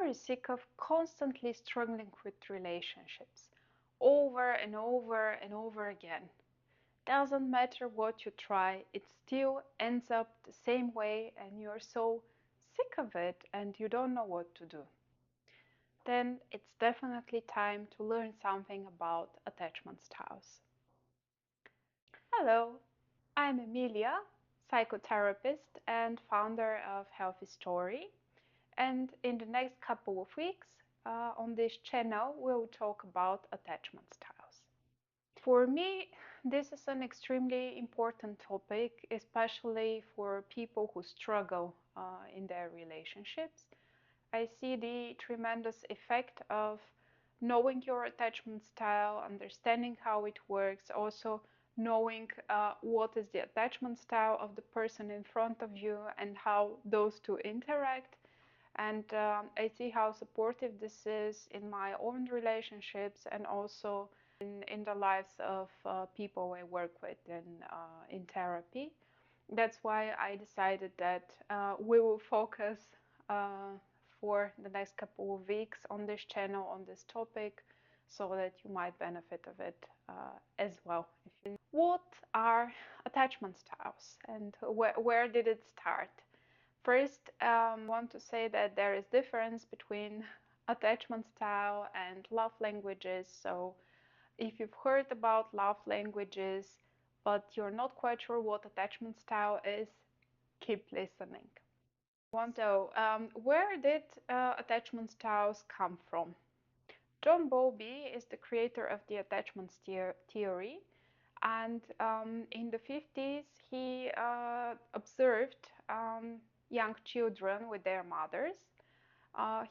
Are you sick of constantly struggling with relationships over and over and over again? Doesn't matter what you try, it still ends up the same way and you're so sick of it and you don't know what to do. Then it's definitely time to learn something about attachment styles. Hello, I'm Emilia, psychotherapist and founder of Healthy Story. And in the next couple of weeks on this channel, we'll talk about attachment styles. For me, this is an extremely important topic, especially for people who struggle in their relationships. I see the tremendous effect of knowing your attachment style, understanding how it works, also knowing what is the attachment style of the person in front of you and how those two interact. And I see how supportive this is in my own relationships and also in the lives of people I work with in therapy. That's why I decided that we will focus uh, for the next couple of weeks on this channel, on this topic, so that you might benefit of it as well. What are attachment styles and where did it start? First, I want to say that there is difference between attachment style and love languages. So if you've heard about love languages, but you're not quite sure what attachment style is, keep listening. Where did attachment styles come from? John Bowlby is the creator of the attachment theory, and in the 50s he observed young children with their mothers.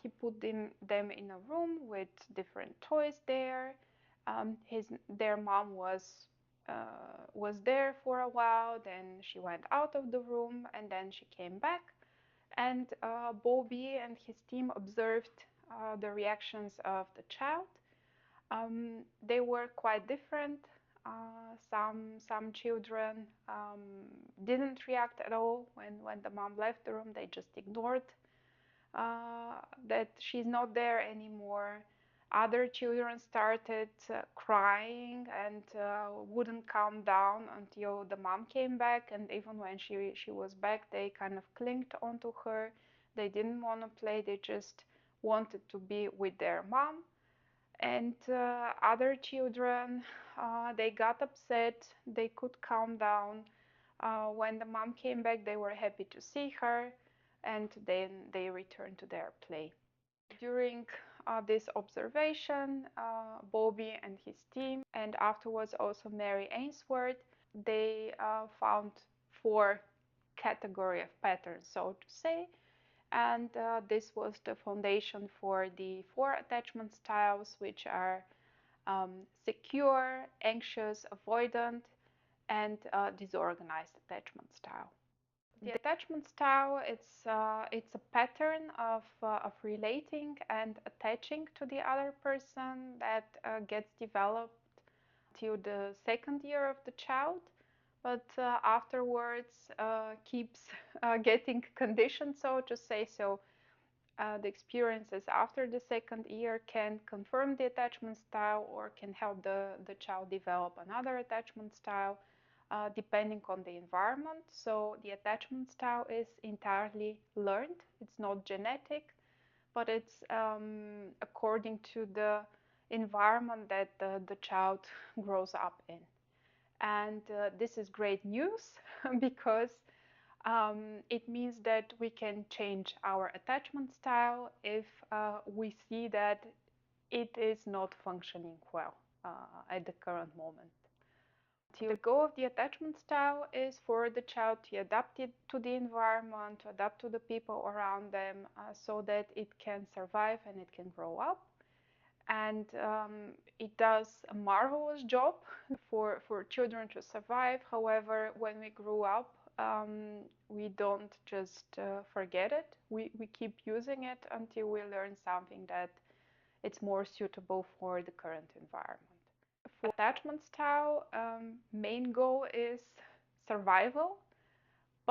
He put them in a room with different toys there. Their mom was there for a while, then she went out of the room and then she came back. And Bowlby and his team observed the reactions of the child. They were quite different. Some children didn't react at all when the mom left the room. They just ignored that she's not there anymore. Other children started crying and wouldn't calm down until the mom came back. And even when she was back, they kind of clinged onto her. They didn't want to play. They just wanted to be with their mom. And other children, they got upset. They could calm down. When the mom came back, they were happy to see her, and then they returned to their play. During this observation, Bowlby and his team, and afterwards also Mary Ainsworth, they found 4 category of patterns, so to say, and this was the foundation for the 4 attachment styles, which are secure, anxious, avoidant, and disorganized attachment style. The attachment style, it's a pattern of relating and attaching to the other person that gets developed till the second year of the child, but afterwards keeps getting conditioned, so to say. So the experiences after the second year can confirm the attachment style or can help the child develop another attachment style, depending on the environment. So the attachment style is entirely learned. It's not genetic, but it's according to the environment that the child grows up in. And this is great news because it means that we can change our attachment style if we see that it is not functioning well at the current moment. The goal of the attachment style is for the child to adapt it to the environment, to adapt to the people around them, so that it can survive and it can grow up. And it does a marvelous job for children to survive. However, when we grow up, we don't just forget it. We keep using it until we learn something that it's more suitable for the current environment. For attachment style, main goal is survival,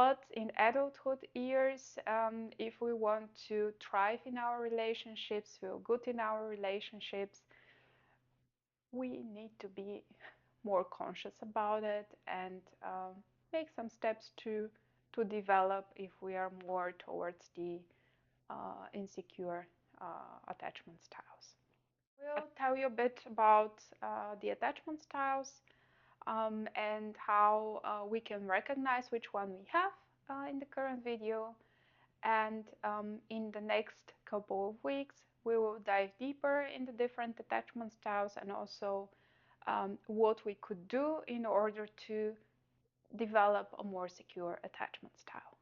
But in adulthood years, if we want to thrive in our relationships, feel good in our relationships, we need to be more conscious about it and make some steps to develop if we are more towards the insecure attachment styles. We'll tell you a bit about the attachment styles and how we can recognize which one we have in the current video. And in the next couple of weeks, we will dive deeper in the different attachment styles and also what we could do in order to develop a more secure attachment style.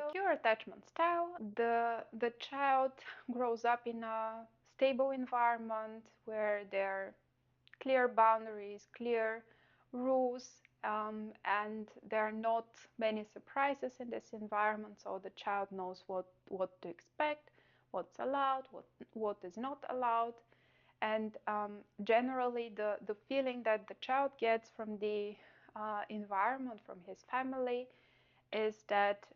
Secure attachment style, the child grows up in a stable environment where there are clear boundaries, clear rules, and there are not many surprises in this environment, so the child knows what to expect, what's allowed, what is not allowed. And generally, the feeling that the child gets from the environment, from his family, is that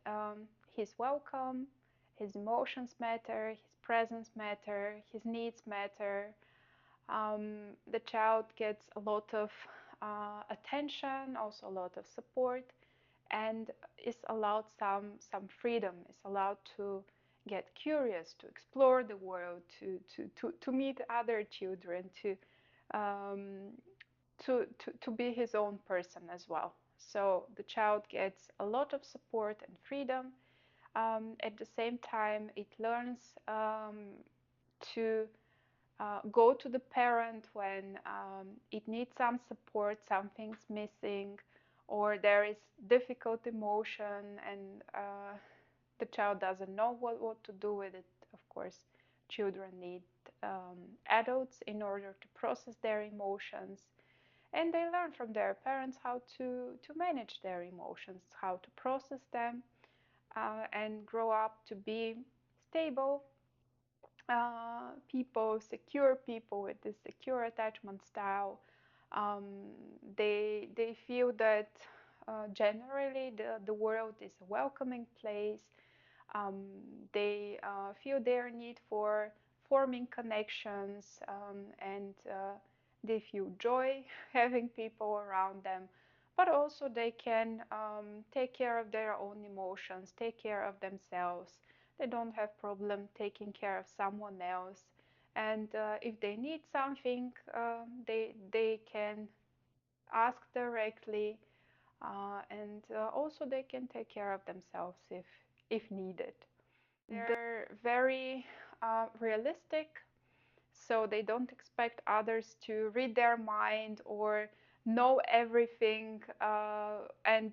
he's welcome, his emotions matter, his presence matter, his needs matter. The child gets a lot of attention, also a lot of support, and is allowed some freedom, is allowed to get curious, to explore the world, to meet other children, um, to be his own person as well. So the child gets a lot of support and freedom. At the same time, it learns to go to the parent when it needs some support, something's missing, or there is difficult emotion and the child doesn't know what to do with it. Of course, children need adults in order to process their emotions, and they learn from their parents how to manage their emotions, how to process them, and grow up to be stable people, secure people with this secure attachment style. Um, they feel that generally the world is a welcoming place. Um, they feel their need for forming connections and they feel joy having people around them. But also they can take care of their own emotions, take care of themselves. They don't have problem taking care of someone else. And if they need something, they can ask directly, and also they can take care of themselves if needed. They're very realistic, so they don't expect others to read their mind or know everything and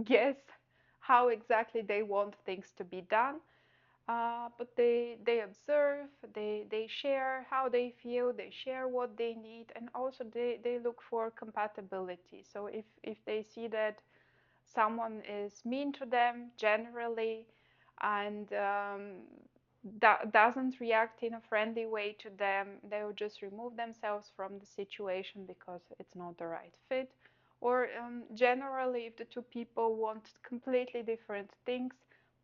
guess how exactly they want things to be done. But they observe, they share how they feel, they share what they need, and also they look for compatibility. So if they see that someone is mean to them generally and doesn't react in a friendly way to them, they will just remove themselves from the situation because it's not the right fit. Or generally, if the two people want completely different things,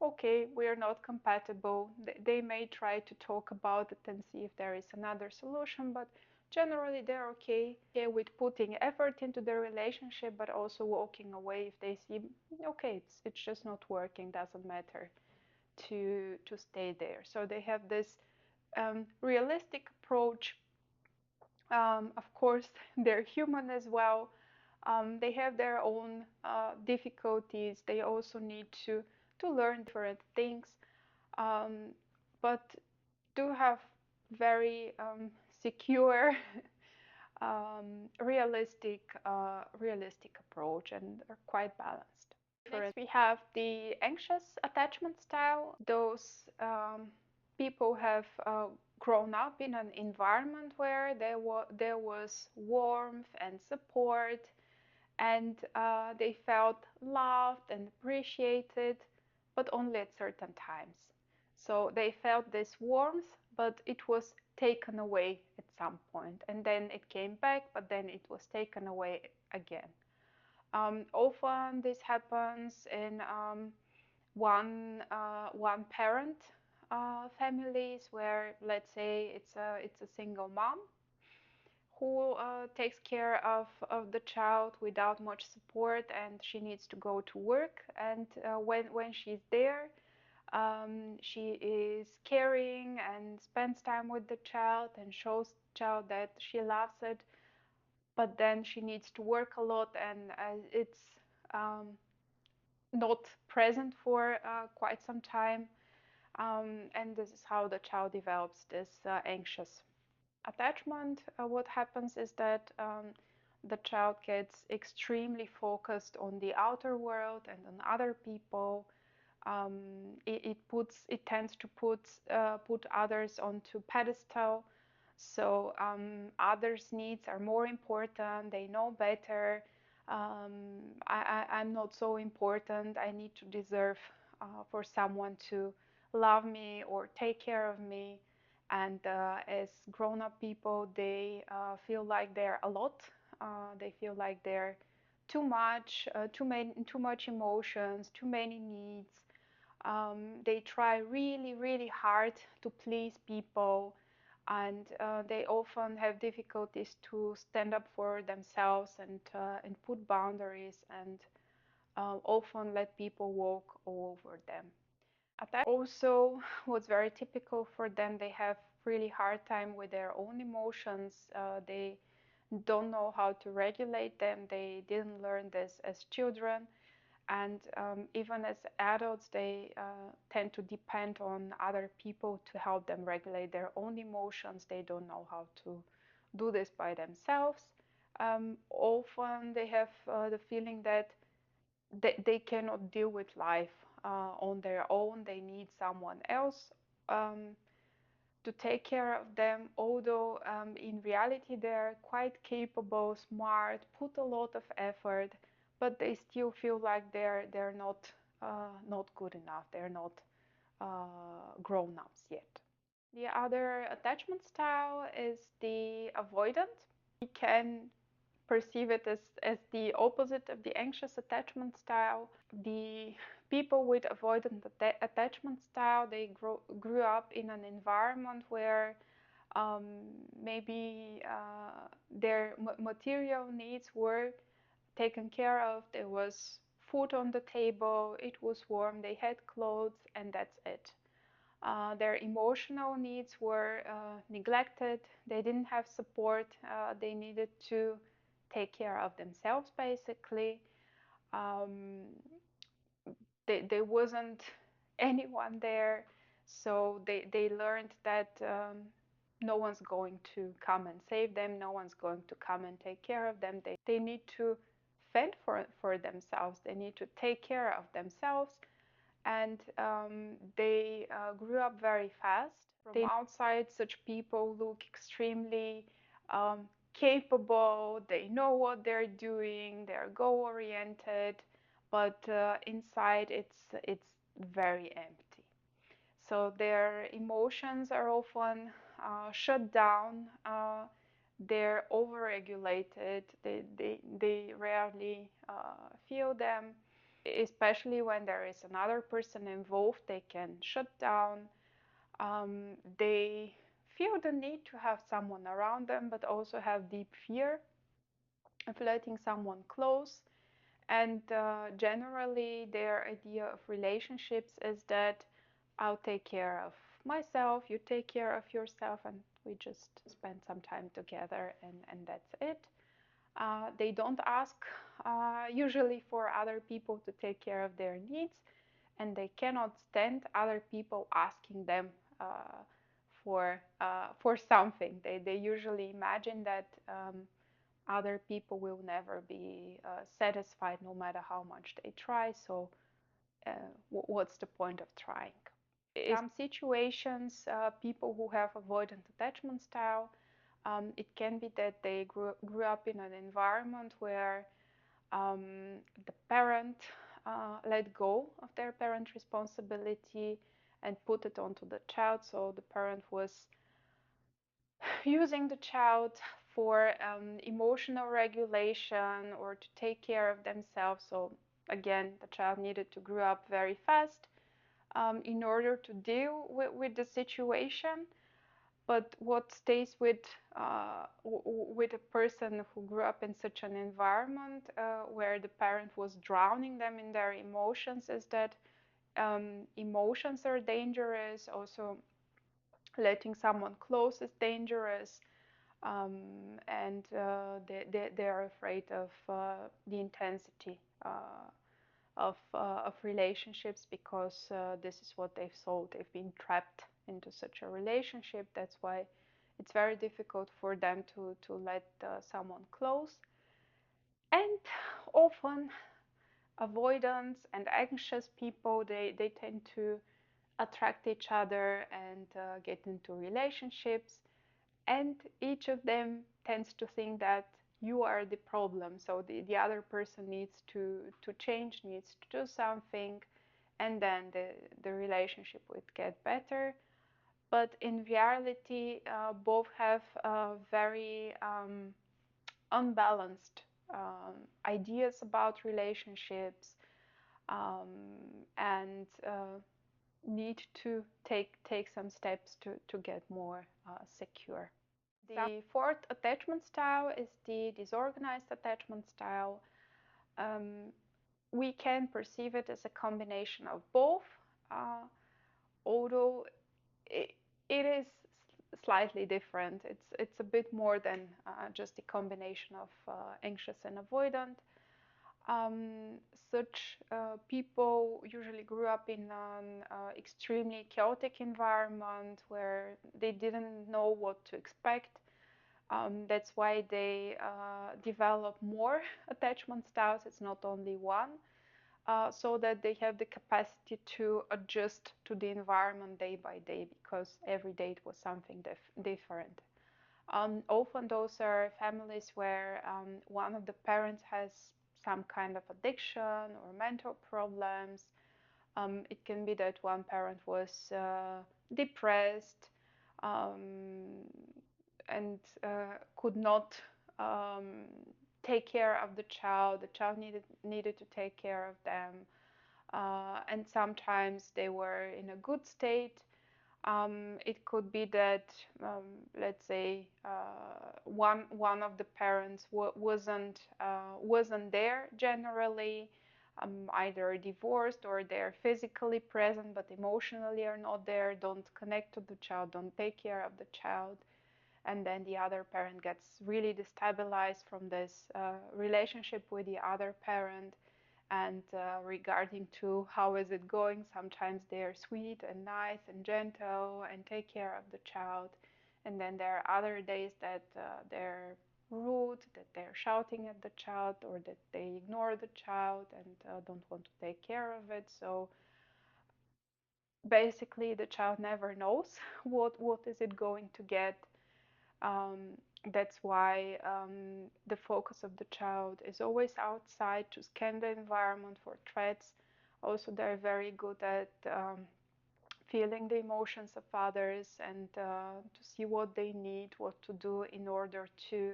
okay, we are not compatible. They may try to talk about it and see if there is another solution, but generally they're okay with putting effort into the relationship, but also walking away if they see, okay, it's just not working, doesn't matter to stay there. So they have this realistic approach. Of course, they're human as well. They have their own difficulties. They also need to learn different things, um, but do have very secure, realistic approach and are quite balanced. Next, we have the anxious attachment style. Those people have grown up in an environment where there was warmth and support, and they felt loved and appreciated, but only at certain times. So they felt this warmth, but it was taken away at some point, and then it came back, but then it was taken away again. Often this happens in one parent families where, let's say, it's a single mom who takes care of the child without much support, and she needs to go to work. And when she's there, she is caring and spends time with the child and shows the child that she loves it. But then she needs to work a lot, and it's um, not present for quite some time. And this is how the child develops this anxious attachment. What happens is that the child gets extremely focused on the outer world and on other people. It tends to put others onto pedestal. So others' needs are more important. They know better. I'm not so important. I need to deserve for someone to love me or take care of me. And as grown-up people, they feel like they're a lot. They feel like they're too much, too much emotions, too many needs. They try really, really hard to please people, and they often have difficulties to stand up for themselves and put boundaries, and often let people walk all over them. Also, what's very typical for them, they have really hard time with their own emotions. They don't know how to regulate them. They didn't learn this as children, and even as adults, they tend to depend on other people to help them regulate their own emotions. They don't know how to do this by themselves. Often they have the feeling that they cannot deal with life on their own. They need someone else um, to take care of them, although in reality they're quite capable, smart, put a lot of effort, but they still feel like they're not good enough. They're not grown-ups yet. The other attachment style is the avoidant. We can perceive it as the opposite of the anxious attachment style. The people with avoidant attachment style, they grew up in an environment where um, maybe their material needs were taken care of. There was food on the table, it was warm, they had clothes, and that's it. Their emotional needs were neglected. They didn't have support. They needed to take care of themselves, basically. Um, there wasn't anyone there, so they learned that no one's going to come and save them. No one's going to come and take care of them. They need to fend for themselves. They need to take care of themselves, and they grew up very fast. From outside, such people look extremely capable. They know what they're doing. They're goal-oriented, but inside it's very empty. So their emotions are often shut down. They're overregulated. They rarely feel them, especially when there is another person involved. They can shut down. They feel the need to have someone around them, but also have deep fear of letting someone close. And generally, their idea of relationships is that I'll take care of myself, you take care of yourself, and we just spend some time together, and that's it. They don't ask usually for other people to take care of their needs, and they cannot stand other people asking them for something. They usually imagine that other people will never be satisfied no matter how much they try. So what's the point of trying? In some situations, people who have avoidant attachment style, it can be that they grew up in an environment where the parent let go of their parent responsibility and put it onto the child. So the parent was using the child for emotional regulation or to take care of themselves. So again, the child needed to grow up very fast in order to deal with the situation. But what stays with a person who grew up in such an environment where the parent was drowning them in their emotions is that emotions are dangerous. Also, letting someone close is dangerous, and they are afraid of the intensity of relationships because this is what they've sold. They've been trapped into such a relationship. That's why it's very difficult for them to let someone close. And often avoidance and anxious people, they tend to attract each other and get into relationships, and each of them tends to think that you are the problem, so the other person needs to change, needs to do something, and then the relationship would get better. But in reality, both have very unbalanced ideas about relationships, um, and need to take some steps to get more secure. The fourth attachment style is the disorganized attachment style. Um, we can perceive it as a combination of both, uh, although it, it is slightly different. It's a bit more than just a combination of anxious and avoidant. Um, Such people usually grew up in an extremely chaotic environment where they didn't know what to expect. That's why they develop more attachment styles. It's not only one, so that they have the capacity to adjust to the environment day by day because every day it was something different. Often those are families where one of the parents has some kind of addiction or mental problems. It can be that one parent was depressed, um, and could not um, take care of the child. The child needed to take care of them, and sometimes they were in a good state. It could be that, let's say, one of the parents wasn't there generally, either divorced or they're physically present but emotionally are not there, don't connect to the child, don't take care of the child, and then the other parent gets really destabilized from this relationship with the other parent, and regarding to how is it going, sometimes they're sweet and nice and gentle and take care of the child, and then there are other days that they're rude, that they're shouting at the child, or that they ignore the child and don't want to take care of it. So basically the child never knows what is it going to get. um, that's why the focus of the child is always outside to scan the environment for threats. Also, they're very good at feeling the emotions of others and to see what they need, what to do in order to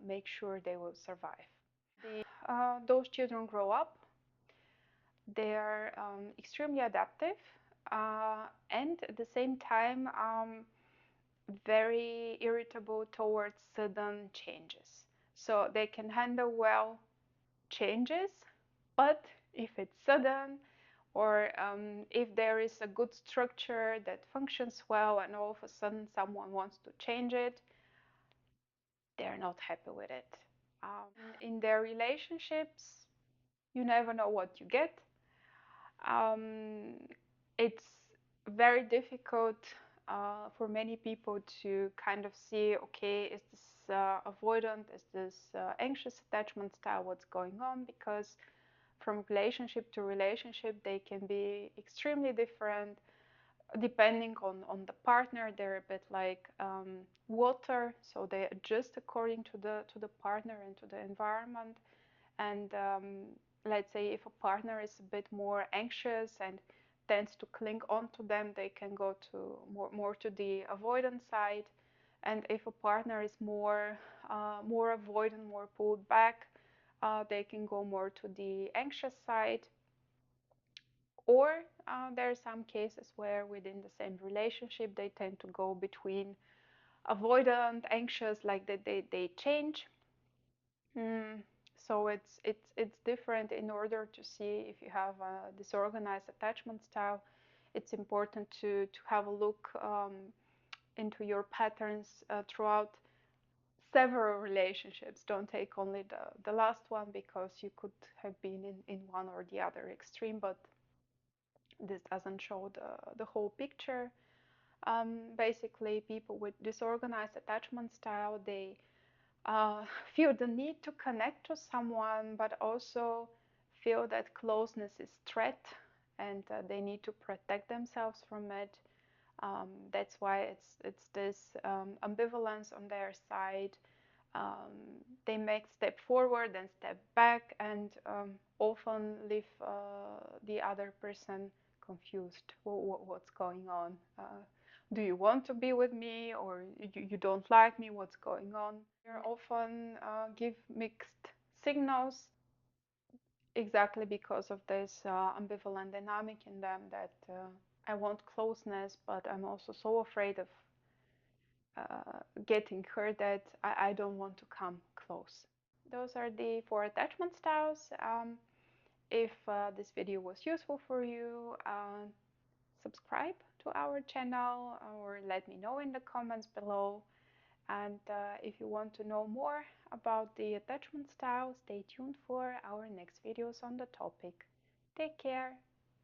make sure they will survive. Those children grow up, they are extremely adaptive, and at the same time, very irritable towards sudden changes. So they can handle well changes, but if it's sudden, or if there is a good structure that functions well and all of a sudden someone wants to change it, they're not happy with it. In their relationships, you never know what you get. Um, it's very difficult for many people to kind of see, okay, is this avoidant, is this anxious attachment style, what's going on? Because from relationship to relationship, they can be extremely different depending on the partner. They're a bit like water, so they adjust according to the partner and to the environment. And let's say if a partner is a bit more anxious and tends to cling on to them, they can go to more to the avoidant side. And if a partner is more avoidant, more pulled back, They can go more to the anxious side, or there are some cases where within the same relationship they tend to go between avoidant, anxious, like they change. Mm, so it's different. In order to see if you have a disorganized attachment style, it's important to have a look into your patterns throughout several relationships. Don't take only the last one, because you could have been in one or the other extreme, but this doesn't show the whole picture. Basically, people with disorganized attachment style, they uh, feel the need to connect to someone, but also feel that closeness is threat, and they need to protect themselves from it. That's why it's this ambivalence on their side. They make step forward and step back, and often leave the other person confused. What's going on? Do you want to be with me, or you don't like me? What's going on? They often give mixed signals, exactly because of this ambivalent dynamic in them, that I want closeness, but I'm also so afraid of getting hurt that I don't want to come close. Those are the four attachment styles. If this video was useful for you, subscribe to our channel or let me know in the comments below. And if you want to know more about the attachment style, stay tuned for our next videos on the topic. Take care.